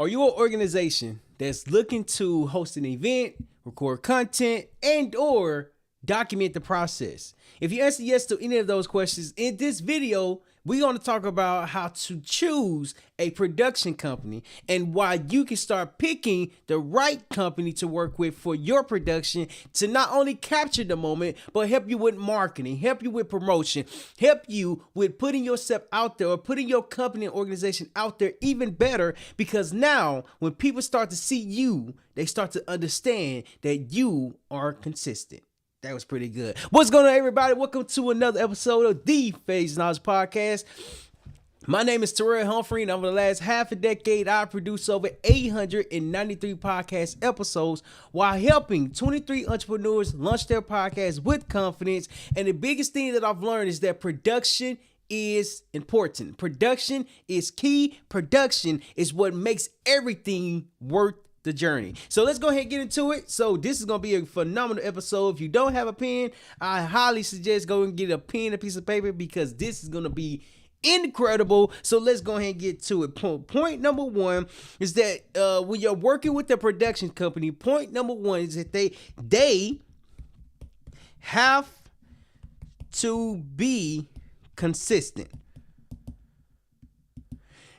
Are you an organization that's looking to host an event, record content, and or document the process? If you answer yes to any of those questions in this video, we're going to talk about how to choose a production company and why you can start picking the right company to work with for your production to not only capture the moment, but help you with marketing, help you with promotion, help you with putting yourself out there or putting your company and organization out there even better. Because now when people start to see you, they start to understand that you are consistent. That was pretty good. What's going on, everybody? Welcome to another episode of the Phase Knowledge Podcast. My name is Terryl Humphrey, and over the last half a decade, I produced over 893 podcast episodes while helping 23 entrepreneurs launch their podcasts with confidence. And the biggest thing that I've learned is that production is important. Production is key. Production is what makes everything worth the journey. So let's go ahead and get into it. So this is going to be a phenomenal episode. If you don't have a pen, I highly suggest go and get a pen, a piece of paper, because this is going to be incredible. So let's go ahead and get to it. Point number one is that when you're working with the production company, point number one is that they have to be consistent.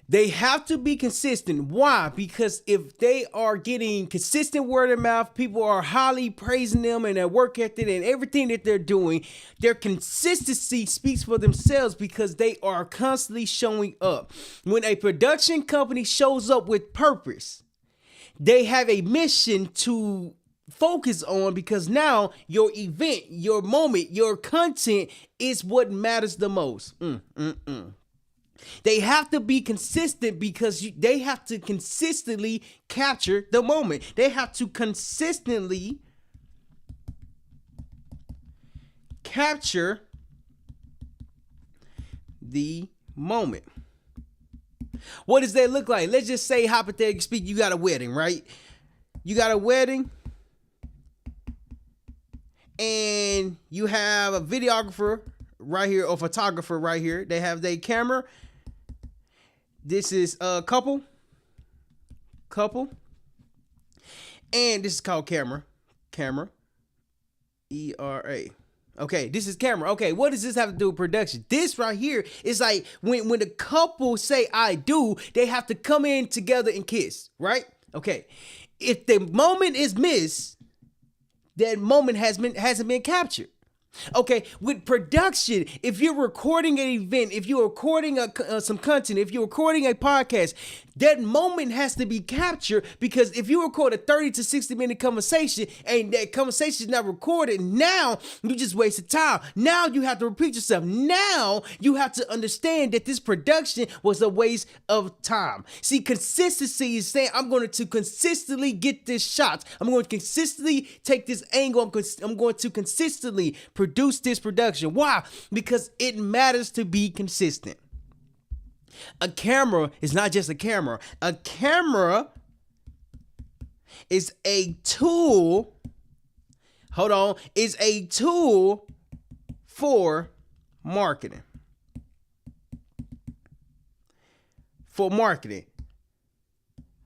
They have to be consistent. Why? Because if they are getting consistent word of mouth, people are highly praising them and their work ethic and everything that they're doing, their consistency speaks for themselves because they are constantly showing up. When a production company shows up with purpose, they have a mission to focus on, because now your event, your moment, your content is what matters the most. They have to be consistent because they have to consistently capture the moment. They have to consistently capture the moment. What does that look like? Let's just say, hypothetically speaking, you got a wedding, right? You got a wedding and you have a videographer right here or photographer right here. They have their camera. This is a couple, and this is called camera, E-R-A. Okay, this is camera. Okay, what does this have to do with production? This right here is like when the couple say I do, they have to come in together and kiss, right? Okay, if the moment is missed, that moment hasn't been captured. Okay, with production, if you're recording an event, if you're recording some content, if you're recording a podcast, that moment has to be captured, because if you record a 30 to 60 minute conversation and that conversation is not recorded, now you just wasted time. Now you have to repeat yourself. Now you have to understand that this production was a waste of time. See, consistency is saying I'm going to consistently get this shot. I'm going to consistently take this angle. I'm going to consistently produce this production. Why? Because it matters to be consistent. A camera is not just a camera. A camera is a tool. Hold on. Is a tool for marketing. For marketing.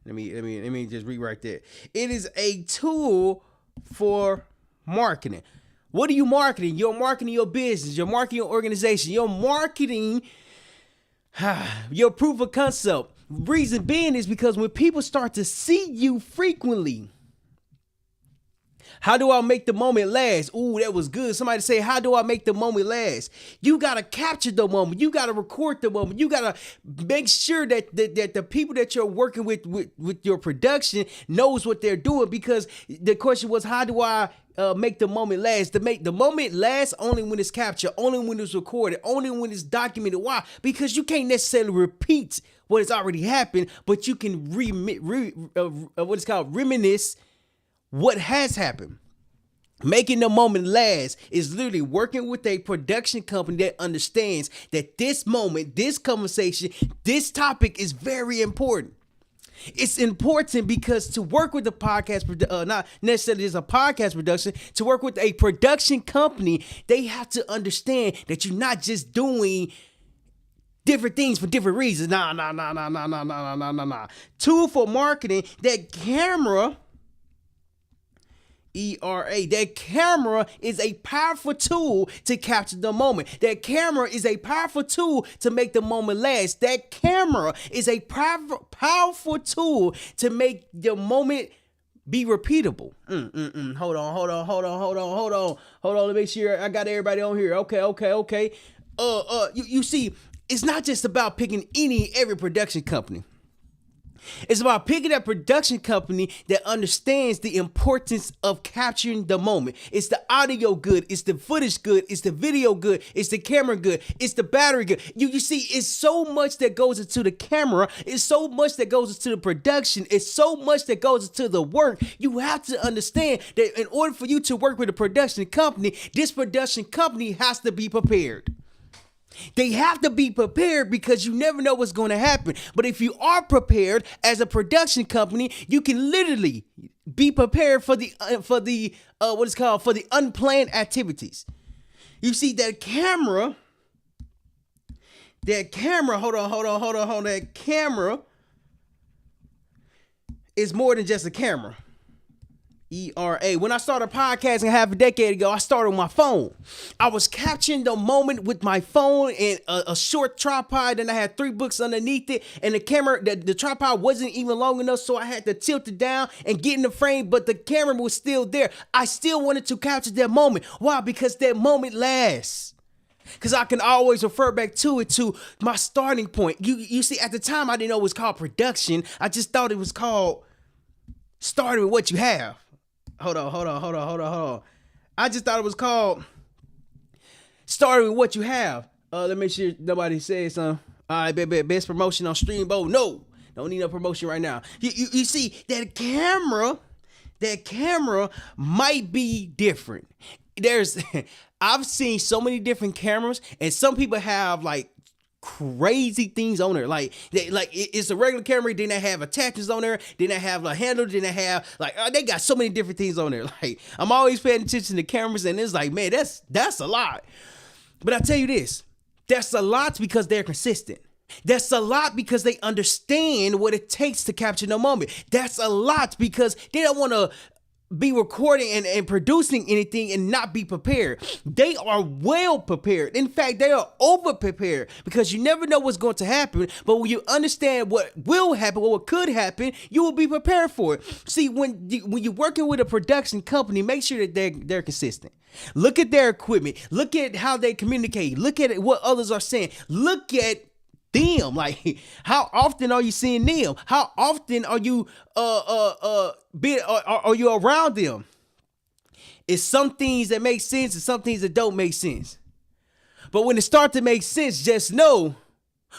Let me just rewrite that. It is a tool for marketing. What are you marketing? You're marketing your business. You're marketing your organization. You're marketing your proof of concept. Reason being is because when people start to see you frequently, how do I make the moment last? Ooh, that was good. Somebody say, how do I make the moment last? You got to capture the moment. You got to record the moment. You got to make sure that the people that you're working with your production knows what they're doing, because the question was, how do I make the moment last? To make the moment last only when it's captured, only when it's recorded, only when it's documented. Why? Because you can't necessarily repeat what has already happened, but you can reminisce what has happened. Making the moment last is literally working with a production company that understands that this moment, this conversation, this topic is very important. It's important because to work with a podcast, not necessarily just a podcast production, to work with a production company, they have to understand that you're not just doing different things for different reasons. Nah. Tool for marketing, that camera, ERA, that camera is a powerful tool to capture the moment. That camera is a powerful tool to make the moment last. That camera is a powerful tool to make the moment be repeatable. Hold on. Let me make sure I got everybody on here. Okay. You see, it's not just about picking every production company. It's about picking a production company that understands the importance of capturing the moment. It's the audio good, it's the footage good, it's the video good, it's the camera good, it's the battery good. You see, it's so much that goes into the camera, it's so much that goes into the production, it's so much that goes into the work. You have to understand that in order for you to work with a production company, this production company has to be prepared. They have to be prepared because you never know what's going to happen. But if you are prepared as a production company, you can literally be prepared for the unplanned activities. You see, that camera, that camera is more than just a camera. ERA. When I started podcasting half a decade ago, I started with my phone. I was capturing the moment with my phone and a short tripod, and I had 3 books underneath it, and the camera, the tripod wasn't even long enough, so I had to tilt it down and get in the frame, but the camera was still there. I still wanted to capture that moment. Why? Because that moment lasts. Because I can always refer back to my starting point. You see, at the time, I didn't know it was called production. I just thought it was called starting with what you have. Hold on. I just thought it was called starting with what you have. Let me make sure nobody says something. All right, best promotion on Streambo. No, don't need no promotion right now. You see, that camera might be different. I've seen so many different cameras, and some people have like crazy things on there. Like it's a regular camera, then they have attachments on there, then they have a handle, then they have they got so many different things on there. Like, I'm always paying attention to cameras, and it's like, man, that's a lot. But I tell you this, that's a lot because they're consistent. That's a lot because they understand what it takes to capture the moment. That's a lot because they don't want to be recording and producing anything and not be prepared. They are well prepared. In fact, they are over prepared because you never know what's going to happen. But when you understand what will happen, what could happen, you will be prepared for it. See, when you're working with a production company, make sure that they're consistent. Look at their equipment. Look at how they communicate. Look at what others are saying. Look at them. Like, how often are you seeing them? How often are you are you around them? It's some things that make sense and some things that don't make sense. But when it starts to make sense, just know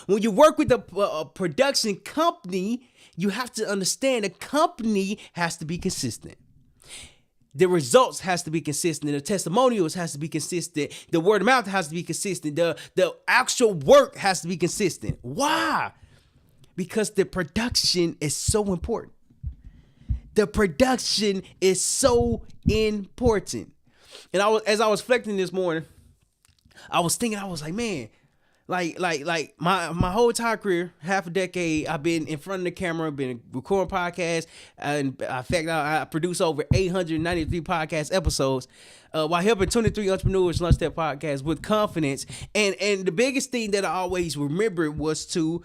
when you work with a production company, you have to understand the company has to be consistent. The results has to be consistent. The testimonials has to be consistent. The word of mouth has to be consistent. The actual work has to be consistent. Why? Because the production is so important. The production is so important. And as I was reflecting this morning, I was thinking, I was like, man, like my whole entire career, half a decade, I've been in front of the camera, been recording podcasts, and in fact, I produce over 893 podcast episodes while helping 23 entrepreneurs launch their podcast with confidence. And the biggest thing that I always remembered was to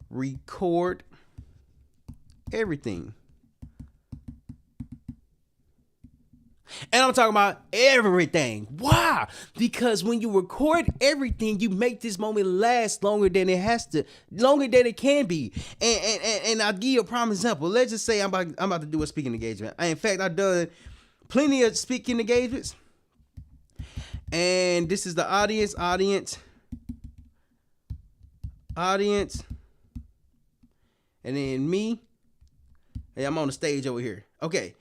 record everything. And I'm talking about everything. Why? Because when you record everything, you make this moment last longer than it can be. And I'll give you a prime example. Let's just say I'm about to do a speaking engagement. In fact, I've done plenty of speaking engagements. And this is the audience, and then me. Hey, I'm on the stage over here. Okay.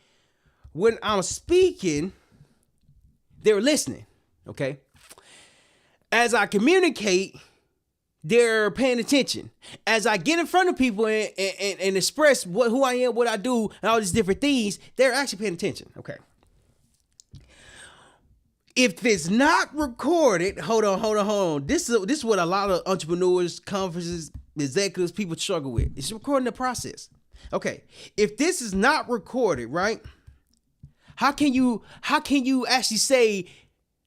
When I'm speaking, they're listening, okay? As I communicate, they're paying attention. As I get in front of people and express who I am, what I do, and all these different things, they're actually paying attention, okay? If it's not recorded, hold on. This is what a lot of entrepreneurs, conferences, executives, people struggle with. It's recording the process. Okay, if this is not recorded, right? How can you actually say,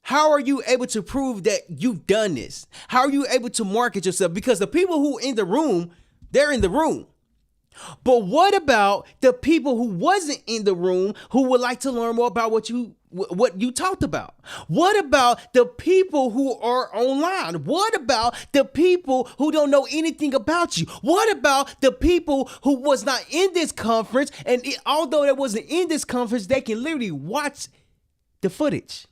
how are you able to prove that you've done this? How are you able to market yourself? Because the people who in the room, they're in the room. But what about the people who wasn't in the room who would like to learn more about what you talked about? What about the people who are online? What about the people who don't know anything about you? What about the people who was not in this conference, and although they wasn't in this conference, they can literally watch the footage?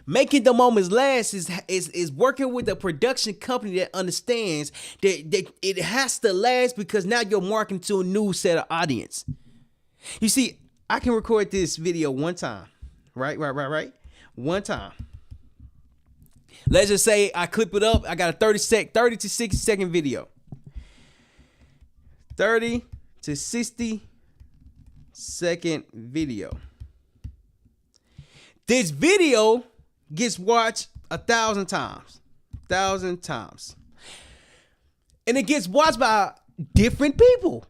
Making the moments last is working with a production company that understands that it has to last, because now you're marketing to a new set of audience. You see, I can record this video one time, right? One time. Let's just say I clip it up. I got a 30 to 60 second video. 30 to 60 second video. This video gets watched 1,000 times. 1,000 times. And it gets watched by different people.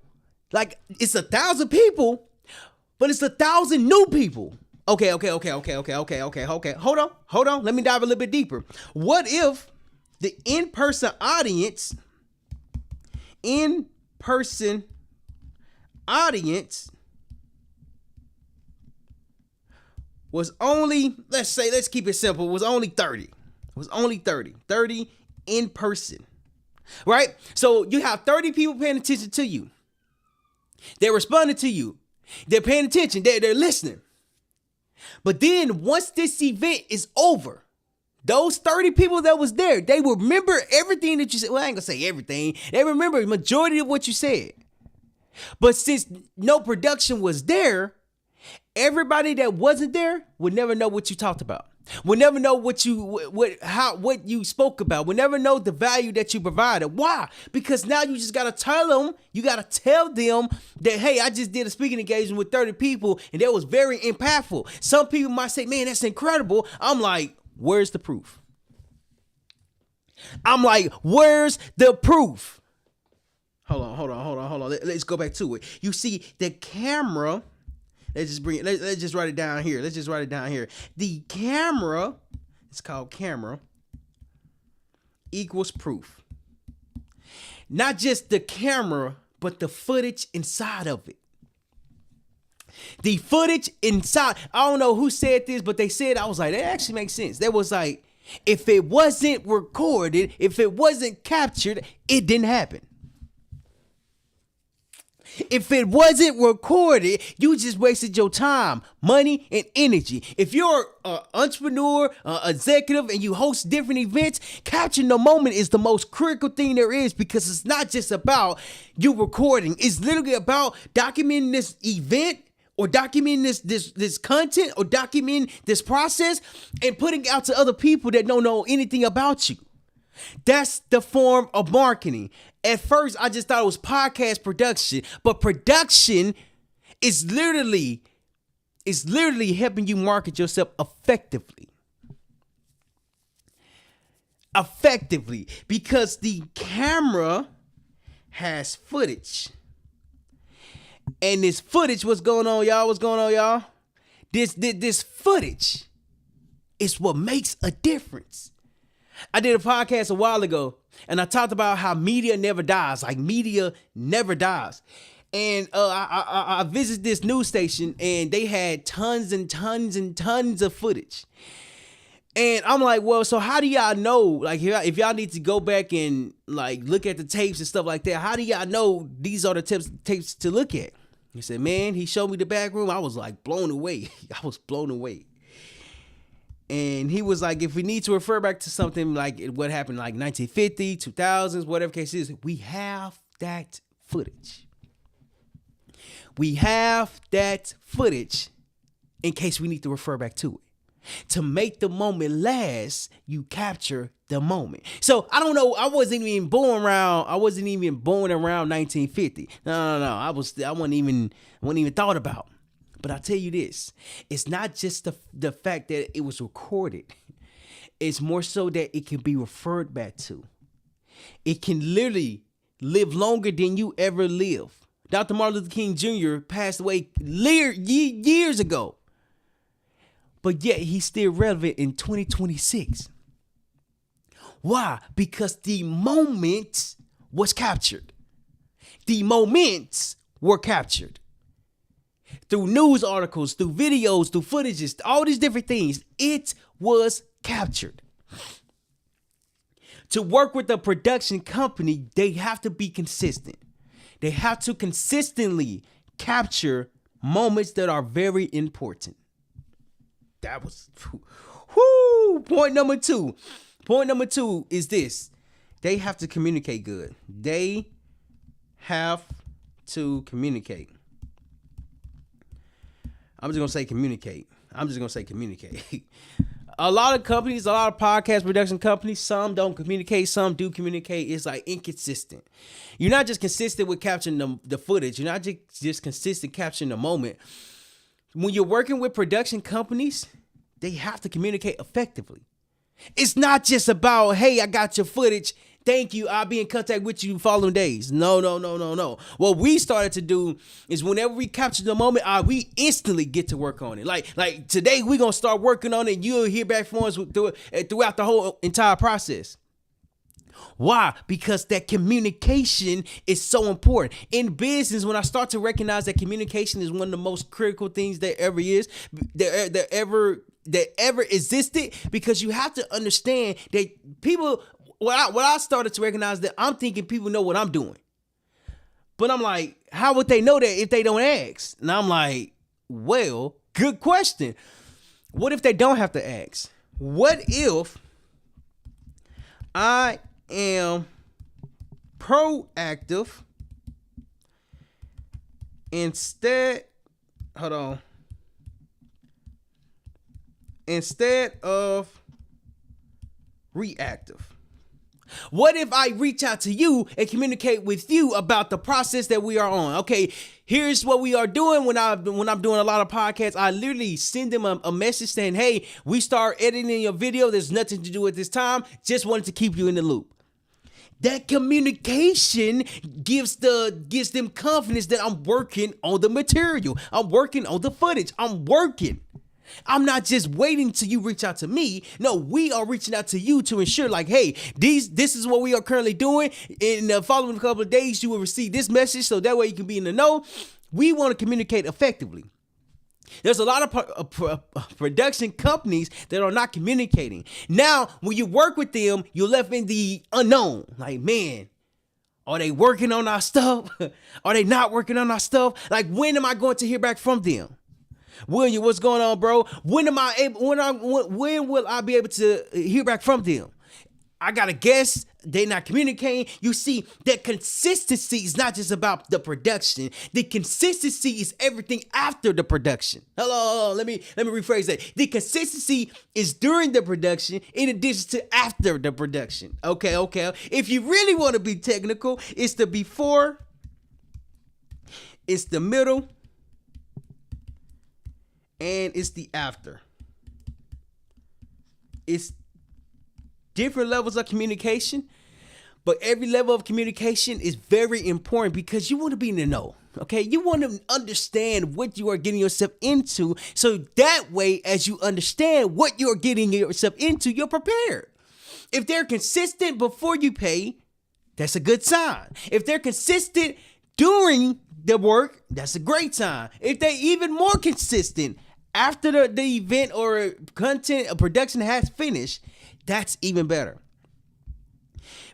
Like, it's 1,000 people, but it's 1,000 new people. Okay. Hold on. Let me dive a little bit deeper. What if the in-person audience was only, let's keep it simple, was only 30. It was only 30 in person, right? So you have 30 people paying attention to you. They're responding to you. They're paying attention. They're listening. But then once this event is over, those 30 people that was there, they will remember everything that you said. Well, I ain't gonna say everything. They remember the majority of what you said. But since no production was there, everybody that wasn't there would never know what you talked about. Would never know what you spoke about. Would never know the value that you provided. Why? Because now you just gotta tell them. You gotta tell them that, hey, I just did a speaking engagement with 30 people, and that was very impactful. Some people might say, man, that's incredible. I'm like, where's the proof? Where's the proof? Hold on. Let's go back to it. You see, the camera. Let's just write it down here. The camera, it's called camera, equals proof. Not just the camera, but the footage inside of it. The footage inside. I don't know who said this, but they said, I was like, that actually makes sense. That was like, if it wasn't recorded, if it wasn't captured, it didn't happen. If it wasn't recorded, you just wasted your time, money, and energy. If you're an entrepreneur, executive, and you host different events, capturing the moment is the most critical thing there is, because it's not just about you recording. It's literally about documenting this event, or documenting this content, or documenting this process, and putting it out to other people that don't know anything about you. That's the form of marketing. At first, I just thought it was podcast production, but production is literally helping you market yourself effectively. Because the camera has footage. And this footage, what's going on, y'all? This footage is what makes a difference. I did a podcast a while ago, and I talked about how media never dies. Like, media never dies. And I visited this news station, and they had tons and tons and tons of footage. And I'm like, well, so how do y'all know? Like, if y'all need to go back and like look at the tapes and stuff like that, how do y'all know these are the tapes to look at? He said, man, he showed me the back room. I was like blown away. And he was like, if we need to refer back to something like what happened like 1950, 2000s, whatever case it is, we have that footage. We have that footage in case we need to refer back to it. To make the moment last, you capture the moment. So I don't know. I wasn't even born around 1950. No. I wasn't even thought about. But I'll tell you this, it's not just the fact that it was recorded. It's more so that it can be referred back to. It can literally live longer than you ever live. Dr. Martin Luther King Jr. passed away years ago. But yet he's still relevant in 2026. Why? Because the moment was captured. The moments were captured. Through news articles, through videos, through footages, all these different things. It was captured. To work with a production company, they have to be consistent. They have to consistently capture moments that are very important. That was, point number two. Point number two is this. They have to communicate good. They have to communicate. I'm just going to say communicate. A lot of companies, a lot of podcast production companies, some don't communicate, some do communicate. It's like inconsistent. You're not just consistent with capturing the footage. You're not just consistent capturing the moment. When you're working with production companies, they have to communicate effectively. It's not just about, hey, I got your footage. Thank you. I'll be in contact with you following days. No. What we started to do is whenever we capture the moment, we instantly get to work on it. Like today, we're going to start working on it. And you'll hear back from us throughout the whole entire process. Why? Because that communication is so important. In business, when I start to recognize that communication is one of the most critical things that ever existed, because you have to understand that people, what I started to recognize that I'm thinking people know what I'm doing. But I'm like, how would they know that if they don't ask? And I'm like, well, good question. What if they don't have to ask? What if I am proactive instead of reactive? What if I reach out to you and communicate with you about the process that we are on? Okay, here's what we are doing when I'm doing a lot of podcasts. I literally send them a message saying, hey, we start editing your video. There's nothing to do at this time. Just wanted to keep you in the loop. That communication gives them confidence that I'm working on the material. I'm working on the footage. I'm working. I'm not just waiting till you reach out to me. No, we are reaching out to you to ensure, like, hey, this is what we are currently doing. In the following couple of days, you will receive this message, so that way you can be in the know. We want to communicate effectively. There's a lot of production companies that are not communicating. Now, when you work with them, you're left in the unknown. Like, man, are they working on our stuff? Are they not working on our stuff? Like, when am I going to hear back from them? William, what's going on, bro? When will I be able to hear back from them? I got to guess they're not communicating. You see, that consistency is not just about the production. The consistency is everything after the production. Hello, let me rephrase that. The consistency is during the production in addition to after the production. Okay. If you really want to be technical, it's the before, it's the middle, and it's the after. It's different levels of communication, but every level of communication is very important because you want to be in the know. Okay, you want to understand what you are getting yourself into, so that way, as you understand what you're getting yourself into, you're prepared. If they're consistent before you pay, that's a good sign. If they're consistent during the work, that's a great sign. If they're even more consistent after the event or content or production has finished, that's even better.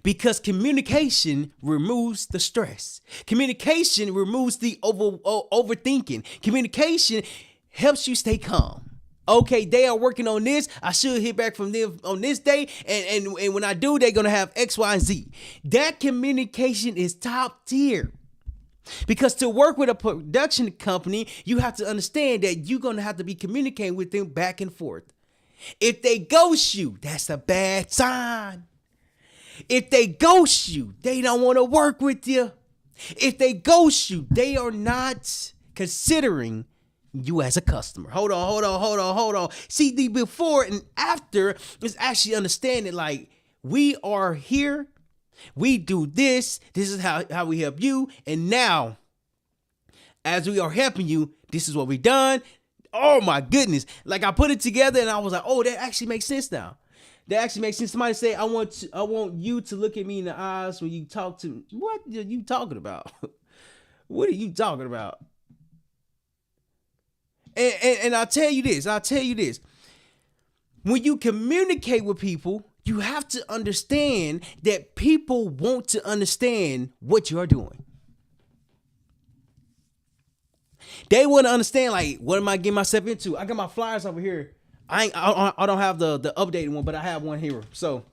Because communication removes the stress. Communication removes the overthinking. Communication helps you stay calm. Okay, they are working on this. I should hear back from them on this day. And when I do, they're going to have X, Y, and Z. That communication is top tier. Because to work with a production company, you have to understand that you're going to have to be communicating with them back and forth. If they ghost you, that's a bad sign. If they ghost you, they don't want to work with you. If they ghost you, they are not considering you as a customer. Hold on. See, the before and after is actually understanding like we are here, we do this is how we help you, and now as we are helping you, this is what we done. Oh my goodness. Like I put it together and I was like, oh, that actually makes sense now. That actually makes sense. Somebody say, I want you to look at me in the eyes when you talk to me. What are you talking about? What are you talking about? And I'll tell you this. When you communicate with people, you have to understand that people want to understand what you're doing. They want to understand, like, what am I getting myself into? I got my flyers over here. I don't have the updated one, but I have one here. So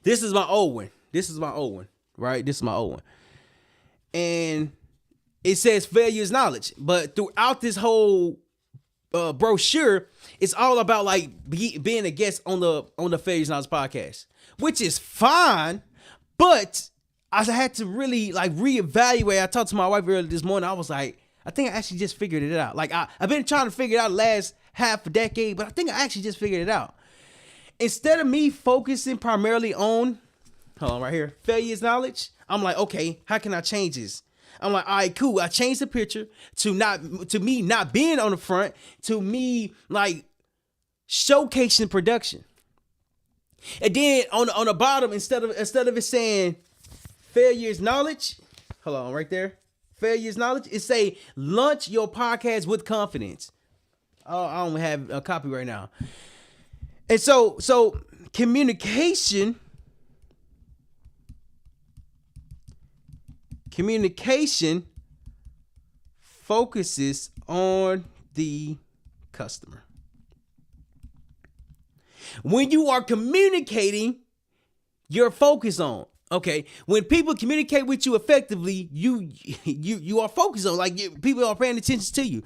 this is my old one. Right? This is my old one. And it says failure is knowledge. But throughout this whole brochure, it's all about like being a guest on the Failure is Knowledge podcast, which is fine. But I had to really like reevaluate. I talked to my wife earlier this morning. I was like, I think I actually just figured it out. Like I've been trying to figure it out the last half a decade, but I think I actually just figured it out. Instead of me focusing primarily on, hold on right here, failure is knowledge, I'm like, okay, how can I change this? I'm like, all right, cool. I changed the picture to me not being on the front, to me like showcasing production. And then on the bottom, instead of it saying failure is knowledge, hold on right there. Failure is knowledge. It say launch your podcast with confidence. Oh, I don't have a copy right now. And so communication focuses on the customer. When you are communicating, you're focused on. Okay, when people communicate with you effectively, you are focused on, like people are paying attention to you.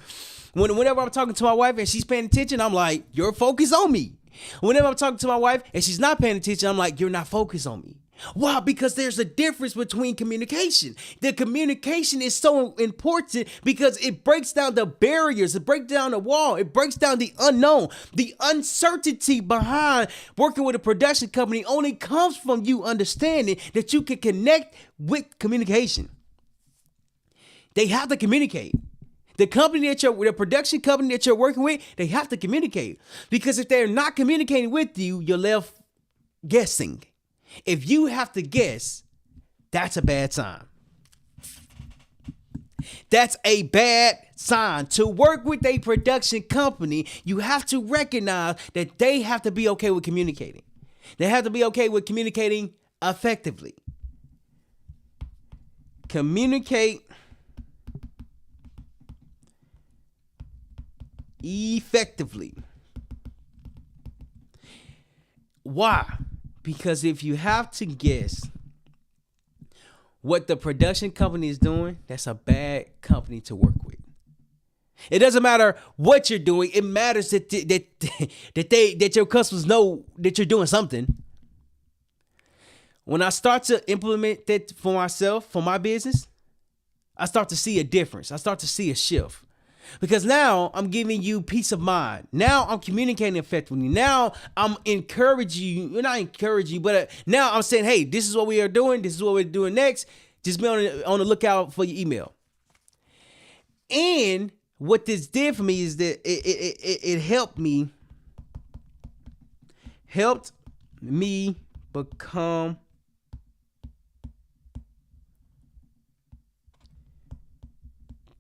Whenever I'm talking to my wife and she's paying attention, I'm like, you're focused on me. Whenever I'm talking to my wife and she's not paying attention, I'm like, you're not focused on me. Why? Because there's a difference between communication. The communication is so important because it breaks down the barriers, it breaks down the wall, it breaks down the unknown. The uncertainty behind working with a production company only comes from you understanding that you can connect with communication. They have to communicate. The production company that you're working with, they have to communicate. Because if they're not communicating with you, you're left guessing. If you have to guess, that's a bad sign. That's a bad sign. To work with a production company, you have to recognize that they have to be okay with communicating. They have to be okay with communicating effectively. Communicate effectively. Why? Because if you have to guess what the production company is doing, that's a bad company to work with. It doesn't matter what you're doing. It matters that your customers know that you're doing something. When I start to implement that for myself, for my business, I start to see a difference. I start to see a shift. Because now I'm giving you peace of mind. Now I'm communicating effectively. Now I'm encouraging you. Not encouraging you, but now I'm saying, hey, this is what we are doing. This is what we're doing next. Just be on the lookout for your email. And what this did for me is that it helped me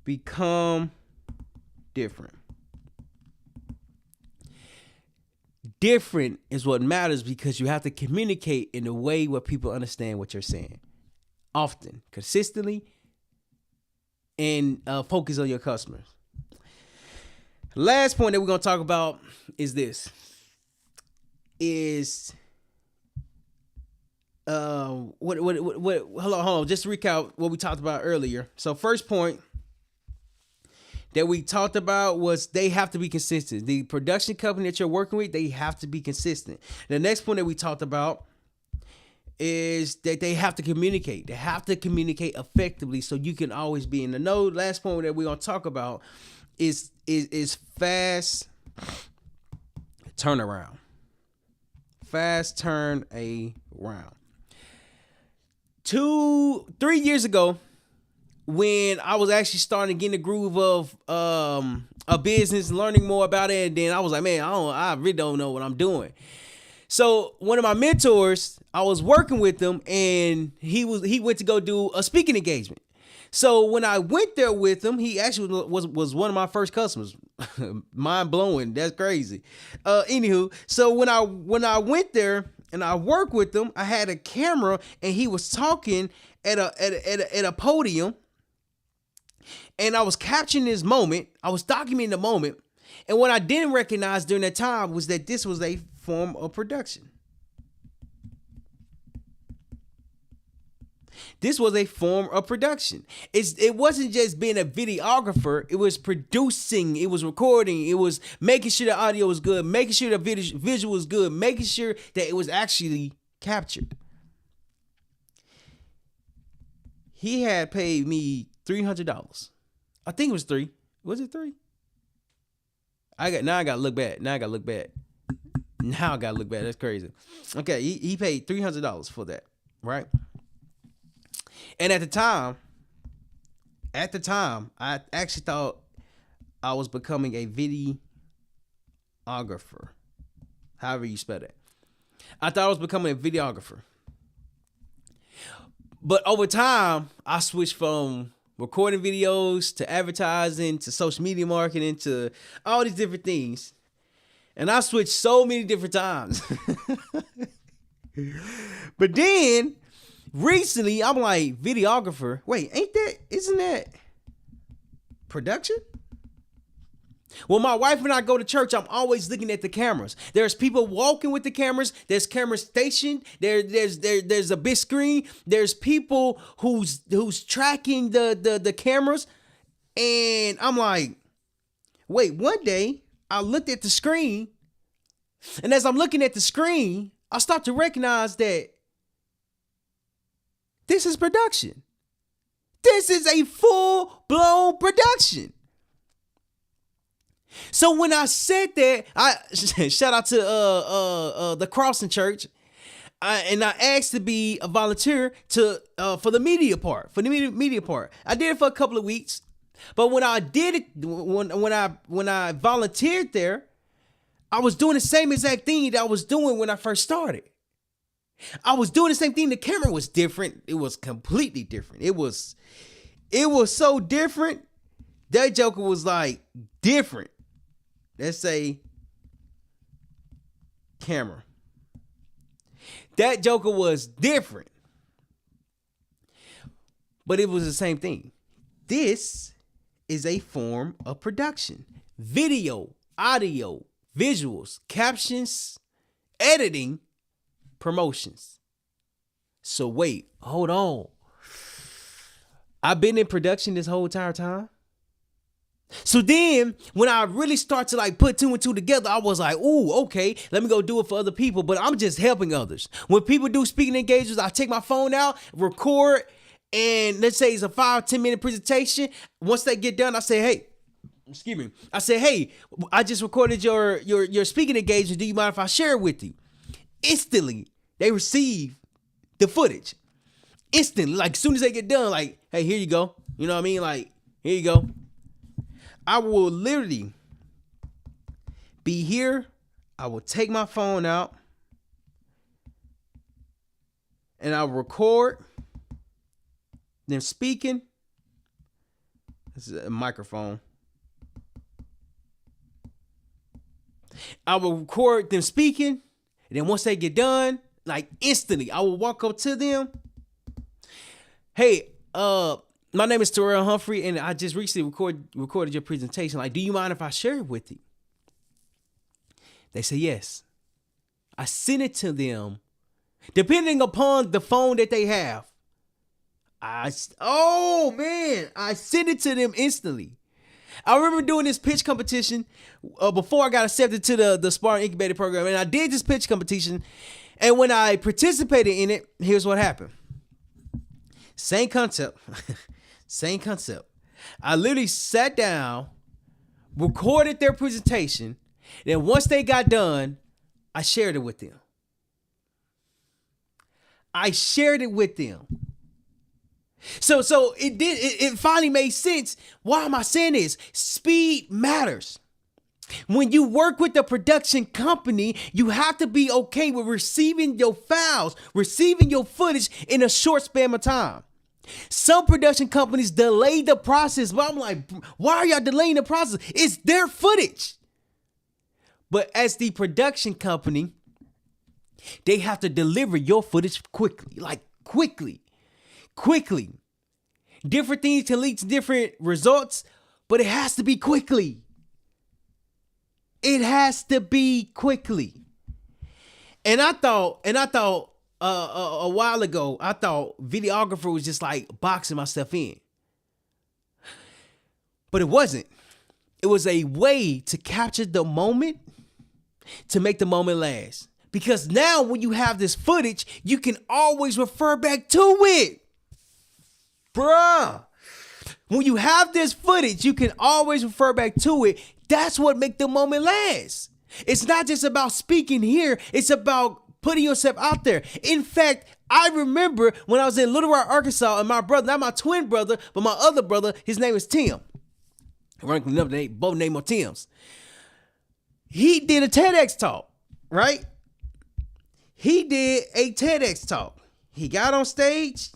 become different. Different is what matters because you have to communicate in a way where people understand what you're saying. Often, consistently, and focus on your customers. Last point that we're going to talk about is this. Hold on. Just to recap what we talked about earlier. So first point that we talked about was they have to be consistent. The production company that you're working with, they have to be consistent. The next point that we talked about is that they have to communicate. They have to communicate effectively so you can always be in the know. Last point that we're going to talk about is fast turnaround. Fast turn around. 3 years ago, when I was actually starting to get in the groove of a business, learning more about it, and then I was like, man, I really don't know what I'm doing. So one of my mentors, I was working with him, and he went to go do a speaking engagement. So when I went there with him, he actually was one of my first customers. Mind blowing. That's crazy. Anywho, so when I went there and I worked with him, I had a camera and he was talking at a podium, and I was capturing this moment. I was documenting the moment. And what I didn't recognize during that time was that this was a form of production. This was a form of production. It wasn't just being a videographer. It was producing. It was recording. It was making sure the audio was good, making sure the visual was good, making sure that it was actually captured. He had paid me $300. I think it was $3. Was it $3? I gotta look back. Now I gotta look back. That's crazy. Okay, he paid $300 for that, right? And at the time, I actually thought I was becoming a videographer. However you spell that. I thought I was becoming a videographer. But over time, I switched from recording videos to advertising to social media marketing to all these different things. And I switched so many different times. But then recently, I'm like, videographer. Wait, isn't that production? When my wife and I go to church, I'm always looking at the cameras. There's people walking with the cameras. There's cameras stationed. There's a big screen. There's people who's tracking the cameras. And I'm like, wait, one day I looked at the screen. And as I'm looking at the screen, I start to recognize that this is production. This is a full-blown production. So when I said that, I shout out to the Crossing Church, and I asked to be a volunteer for the media part. I did it for a couple of weeks, but when I did it, when I volunteered there, I was doing the same exact thing that I was doing when I first started. I was doing the same thing. The camera was different. It was completely different. It was so different. That joker was like different. Let's say camera. That joker was different. But it was the same thing. This is a form of production. Video, audio, visuals, captions, editing, promotions. So wait, hold on. I've been in production this whole entire time. So then when I really start to like put two and two together, I was like, ooh, okay, let me go do it for other people. But I'm just helping others. When people do speaking engagements, I take my phone out, record, and let's say it's a 5-10 minute presentation. Once they get done, I say, hey, I just recorded your speaking engagement. Do you mind if I share it with you? Instantly, they receive the footage. Instantly, like as soon as they get done, like, hey, here you go. You know what I mean? Like, here you go. I will literally be here. I will take my phone out and I'll record them speaking. This is a microphone. I will record them speaking. And then once they get done, like instantly, I will walk up to them. Hey, my name is Terryl Humphrey, and I just recently recorded your presentation. Like, do you mind if I share it with you? They say yes. I send it to them, depending upon the phone that they have. I send it to them instantly. I remember doing this pitch competition before I got accepted to the Spartan Incubator program, and I did this pitch competition. And when I participated in it, here's what happened. Same concept. Same concept. I literally sat down recorded their presentation. Then once they got done, I shared it with them. So it finally made sense. Why am I saying this? Speed matters. When you work with the production company, you have to be okay with receiving your files, receiving your footage in a short span of time. Some production companies delay the process, but I'm like, why are y'all delaying the process? It's their footage. But as the production company, they have to deliver your footage quickly, quickly. Different things can lead to different results, but it has to be quickly. And I thought a while ago, I thought videographer was just like boxing myself in. But it wasn't. It was a way to capture the moment, to make the moment last. Because now when you have this footage, you can always refer back to it. Bruh. When you have this footage, you can always refer back to it. That's what makes the moment last. It's not just about speaking here. It's about putting yourself out there. In fact, I remember when I was in Little Rock, Arkansas, and my brother, not my twin brother, but my other brother, his name is Tim. Ironically, both names are Tim's. He did a TEDx talk, right? He did a TEDx talk. He got on stage.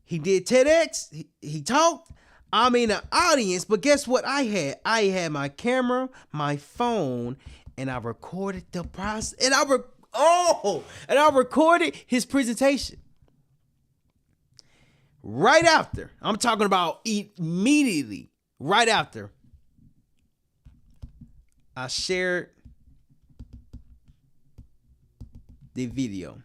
He did TEDx. He talked. I'm in the audience, but guess what I had? I had my camera, my phone, and I recorded the process. And I recorded his presentation. Right after, I'm talking about immediately, right after, I shared the video.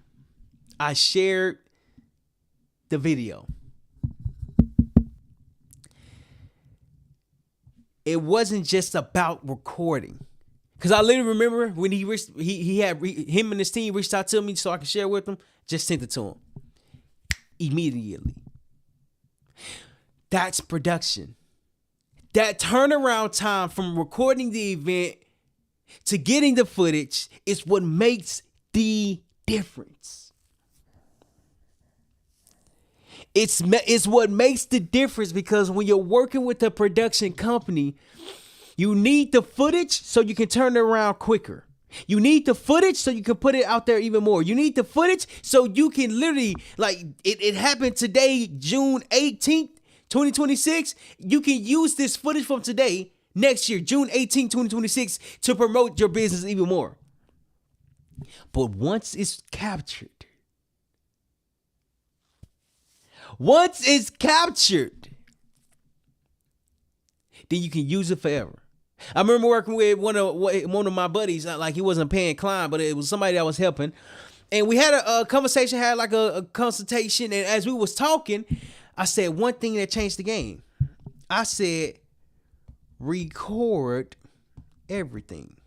It wasn't just about recording. Because I literally remember when him and his team reached out to me so I could share with them, just sent it to him. Immediately. That's production. That turnaround time from recording the event to getting the footage is what makes the difference. It's what makes the difference, because when you're working with a production company, you need the footage so you can turn it around quicker. You need the footage so you can put it out there even more. You need the footage so you can literally, like it happened today, June 18th, 2026. You can use this footage from today, next year, June 18th, 2026, to promote your business even more. But once it's captured, then you can use it forever. I remember working with one of my buddies, like he wasn't paying client, but it was somebody that was helping. And we had a conversation, had like a consultation. And as we was talking, I said one thing that changed the game. I said, record everything.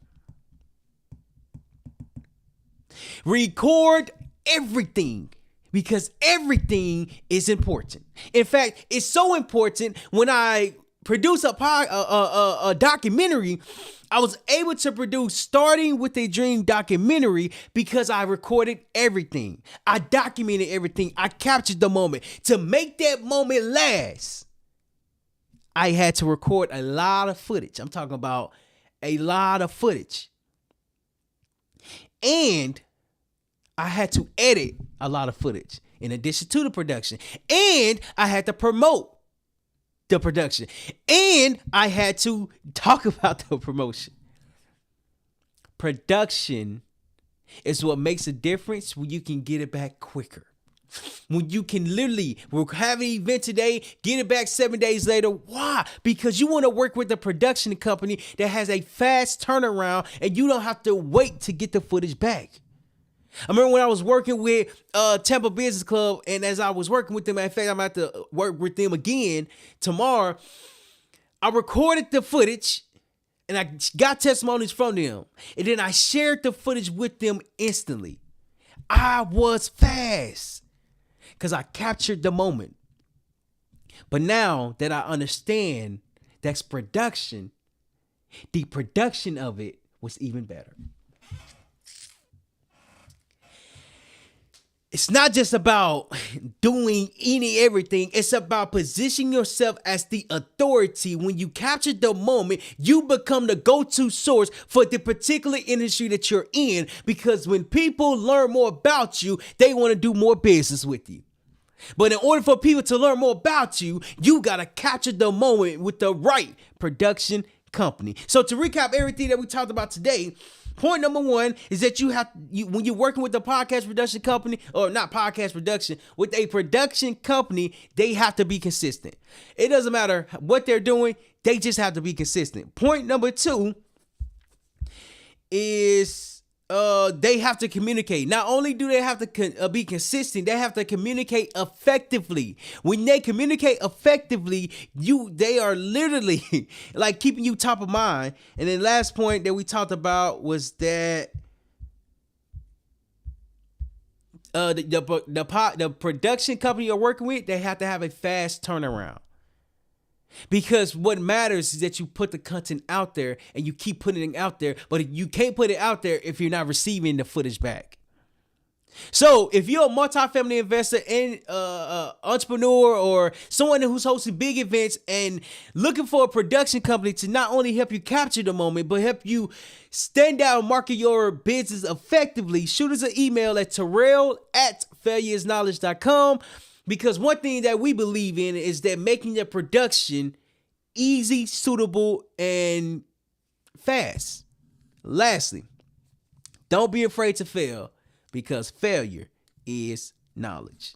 Record everything. Because everything is important. In fact, it's so important when I produce a documentary, I was able to produce Starting with a Dream documentary because I recorded everything. I documented everything. I captured the moment. To make that moment last, I had to record a lot of footage. I'm talking about a lot of footage. And I had to edit a lot of footage in addition to the production. And I had to promote the production. And I had to talk about the promotion. Production is what makes a difference when you can get it back quicker. When you can literally, we'll have an event today, get it back 7 days later. Why? Because you want to work with a production company that has a fast turnaround and you don't have to wait to get the footage back. I remember when I was working with Tampa Business Club, and as I was working with them, in fact, I'm about to work with them again tomorrow. I recorded the footage, and I got testimonies from them, and then I shared the footage with them instantly. I was fast because I captured the moment. But now that I understand that's production, the production of it was even better. It's not just about doing everything. It's about positioning yourself as the authority. When you capture the moment, you become the go-to source for the particular industry that you're in. Because when people learn more about you, they want to do more business with you. But in order for people to learn more about you, you got to capture the moment with the right production company. So to recap everything that we talked about today, point number one is that when you're working with a podcast production company, or not podcast production, with a production company, they have to be consistent. It doesn't matter what they're doing, they just have to be consistent. Point number two is they have to communicate. Not only do they have to be consistent, they have to communicate effectively. When they communicate effectively, they are literally like keeping you top of mind. And then last point that we talked about was that the production company you're working with, they have to have a fast turnaround. Because what matters is that you put the content out there and you keep putting it out there, but you can't put it out there if you're not receiving the footage back. So if you're a multifamily investor and entrepreneur, or someone who's hosting big events and looking for a production company to not only help you capture the moment, but help you stand out and market your business effectively, shoot us an email at Terrell@failureIsKnowledge.com. Because one thing that we believe in is that making the production easy, suitable, and fast. Lastly, don't be afraid to fail, because failure is knowledge.